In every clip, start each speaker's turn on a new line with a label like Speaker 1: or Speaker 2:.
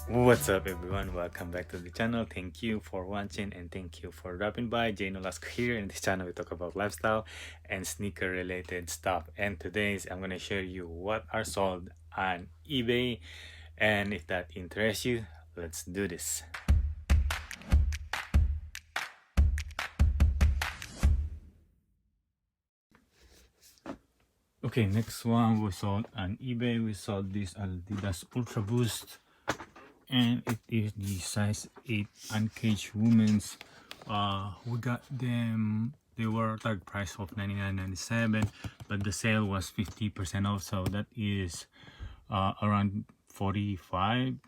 Speaker 1: What's up everyone, welcome back to the channel. Thank you for watching and thank you for dropping by. Nolasco here. In this channel we talk about lifestyle and sneaker related stuff, and today I'm going to share you what are sold on eBay, and if that interests you, let's do this. Okay, next one we sold on eBay. We sold this Adidas Ultra Boost, and it is the size 8 uncaged women's. We got them, they were tag price of $99.97, but the sale was 50% off, so that is around $45,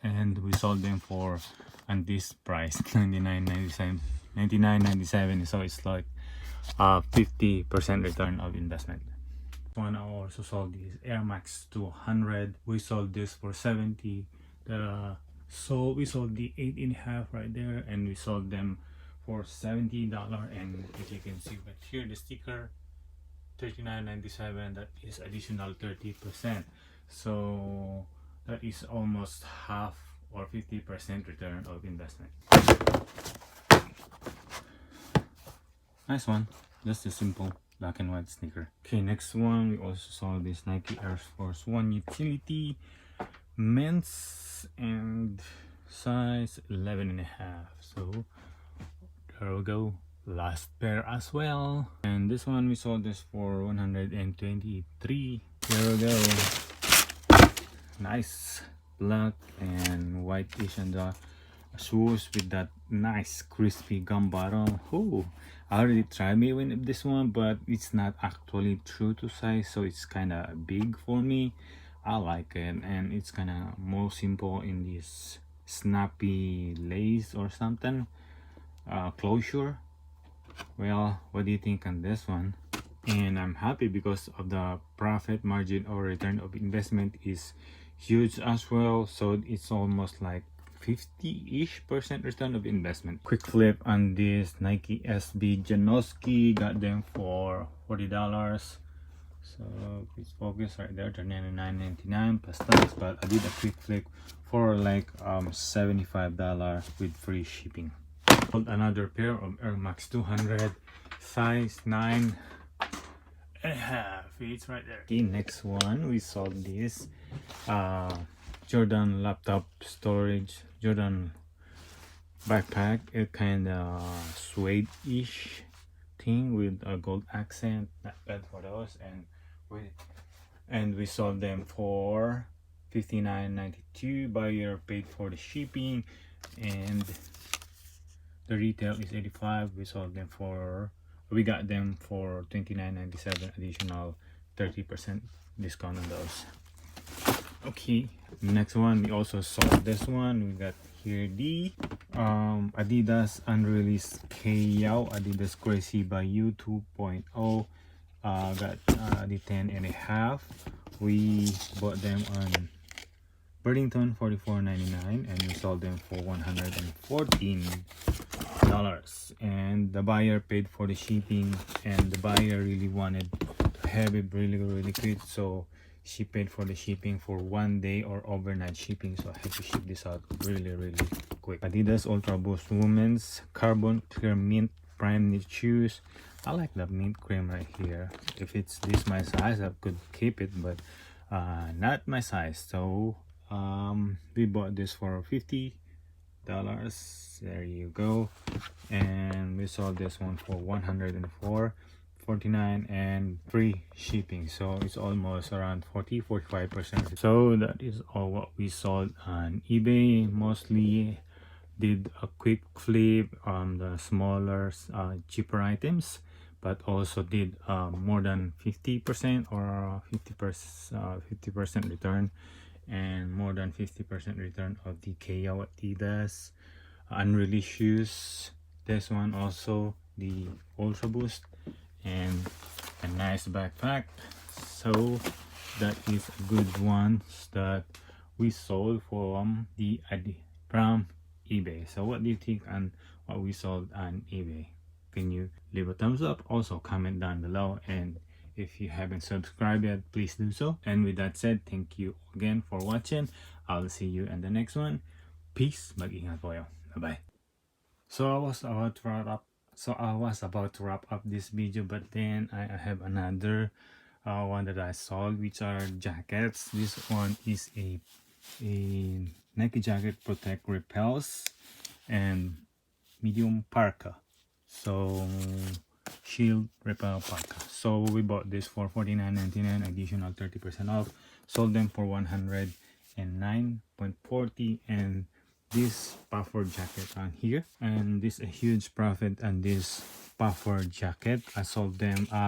Speaker 1: and we sold them for on this price $99.97. So it's like 50% return of investment. One I also sold this Air Max 200. We sold this for 70. So we sold the 8.5 right there, and we sold them for $70. And if you can see right here, the sticker $39.97. That is additional 30%. So that is almost half or 50% return of investment. Nice one. Just a simple black and white sneaker. Okay, next one we also saw this Nike Air Force One utility men's and size 11.5. So there we go, last pair as well. And this one we sold this for 123. There we go, nice black and whitish and shoes with that nice crispy gum bottom. Oh, I already tried me with this one, but it's not actually true to size, so it's kind of big for me. I like it, and it's kind of more simple in this snappy lace or something closure. Well, what do you think on this one? And I'm happy because of the profit margin or return of investment is huge as well, so it's almost like 50-ish% return of investment. Quick flip on this Nike SB Janoski, got them for $40. So please focus right there, $39.99 plus tax, but I did a quick flip for like $75 with free shipping. Another pair of Air Max 200, size 9.5. It's right there. Okay, next one we saw this Jordan laptop storage, Jordan backpack. It kind of suede-ish thing with a gold accent. Not bad for those. And we sold them for $59.92. Buyer paid for the shipping, and the retail is $85. We got them for $29.97, additional 30% discount on those. Okay, next one we also saw this one. We got here the Adidas unreleased KO Adidas Crazy by You 2.0. Got the 10.5. We bought them on Burlington $44.99, and we sold them for $114. And the buyer paid for the shipping, and the buyer really wanted to have it really quick, so she paid for the shipping for 1 day or overnight shipping, so I had to ship this out really quick. Adidas Ultra Boost Women's Carbon Clear Mint Prime Knit Shoes. I like the mint cream right here. If it's this my size, I could keep it, but not my size. So we bought this for $50. There you go. And we sold this one for $104.49 and free shipping, so it's almost around 40-45%. So that is all what we sold on eBay. Mostly did a quick flip on the smaller cheaper items, but also did more than 50% or 50% return, and more than 50% return of the KO Adidas unreleased shoes. This one also, the Ultra Boost, and a nice backpack. So that is a good ones that we sold from eBay. So what do you think on what we sold on eBay? Can you leave a thumbs up? Also comment down below, and if you haven't subscribed yet, please do so. And with that said, thank you again for watching. I'll see you in the next one. Peace. Mag-ingat po kayo. Bye-bye. So I was about to wrap up. This video, but then I have another one that I saw, which are jackets. This one is a Nike jacket, protect repels, and medium parka. So shield repel parka. So we bought this for $49.99, additional 30% off. Sold them for $109.40, and this puffer jacket on here, and this a huge profit on this puffer jacket. I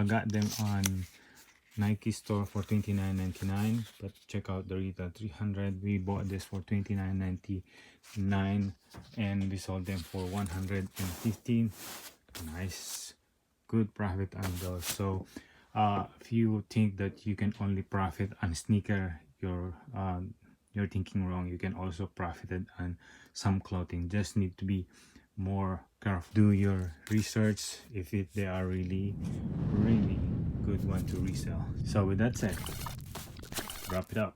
Speaker 1: got them on Nike store for $29.99, but check out the retail $300. We bought this for $29.99, and we sold them for $115. Nice, good profit on those. So if you think that you can only profit on sneaker, you're thinking wrong. You can also profit on some clothing. Just need to be more careful. Do your research if they are really good one to resell. So with that said, wrap it up.